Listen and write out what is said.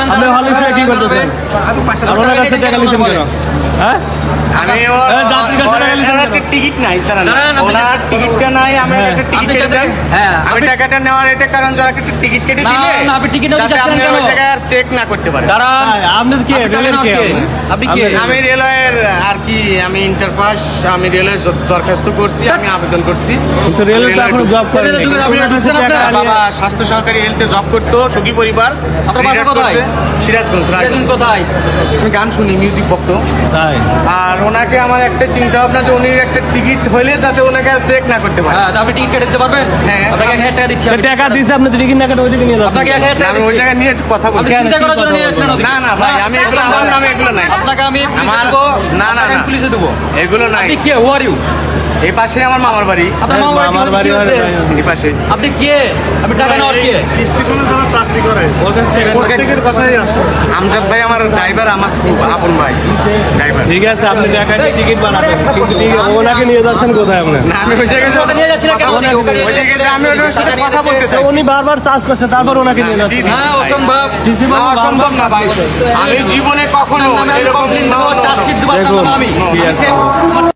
আপনি হলে কি করতেছেন? আপনার কাছে টাকা নিছেন কেন? হ্যাঁ আমি টিকিট নাই, ওনার টিকিটটা নাই, আমি একটা টিকিট কেটে দেন। আমি টাকাটা নেওয়ার এটা কারণ যারা একটা টিকিট কেটে দিলে যাতে আপনি ওই জায়গায় আর চেক না করতে পারেন। আপনি কি রেলের কে? আপনি কি? আমি রেলওয়ের আর কি, আমি ইন্টারপাস, আমি রেলের দরখাস্ত করছি, আমি আবেদন করছি। কিন্তু রেলের তো এখনো জব করে নাই। বাবা স্বাস্থ্য সহকারী হেলথে জব করতো, সুখী পরিবার, আপনার বাসা কোথায়? সিরাজগঞ্জ। কোথায়? আমি গান শুনি, মিউজিক ভক্ত। তাই আর ওনাকে আমার একটা চিন্তা ভাবনা যে উনি একটা টিকিট হইলে যাতে ওনাকে আর চেক না করতে পারে। হ্যাঁ, আপনি টিকিট কেটে দিতে পারবেন? হ্যাঁ। আপনাকে 1000 টাকা দিচ্ছি। টাকা দিছে আপনি টিকিট না কেটে ওইদিকে নিয়ে যাচ্ছেন। আপনাকে 1000 টাকা আমি ওই দিচ্ছি। জায়গায় নিয়ে একটু কথা আপনি বলছি। চিন্তা করার জন্য নিয়ে যাচ্ছেন ওদিকে? না না ভাই, আমি এগুলো আমার নামে এগুলো নাই। আপনাকে আমি পুলিশে আমার- দেবো। না, না, আপনাকে আমি না। পুলিশে দেবো। এগুলো নাই। আপনি কে? হু আর ইউ? এই পাশে আমার মামার বাড়ি, আপনার মামা বাড়ি আমার বাড়ি কি হচ্ছে? এই পাশে। আপনি কে? আপনি টাকা নেওয়ার কে? আমজাদ ভাই আমার ড্রাইভার, আমার খুব আপন ভাই ড্রাইভার। ঠিক আছে আপনি টাকা দিয়ে টিকিট বানাবেন, কিন্তু ওনাকে নিয়ে যাচ্ছেন কোথায় আপনি? না আমি ওই জায়গায় ওকে নিয়ে যাচ্ছি না কেন? ওকে নিয়ে ওই জায়গায় যে আমি ওনার সাথে টাকা নিয়ে কথা বলতে যাচ্ছি। চাইছি। উনি বারবার চার্জ করছে, তারপর ওনাকে নিয়ে যাচ্ছেন। হ্যাঁ, অসম্ভব। টিসি না, অসম্ভব না ভাই, আমি জীবনে কখনো আপনার নামে আমি এরকম কমপ্লেন না, দেবো, না, না, চার্জশিট দেবো আপনার দেখুন, নামে আমি। কি আছে? আমার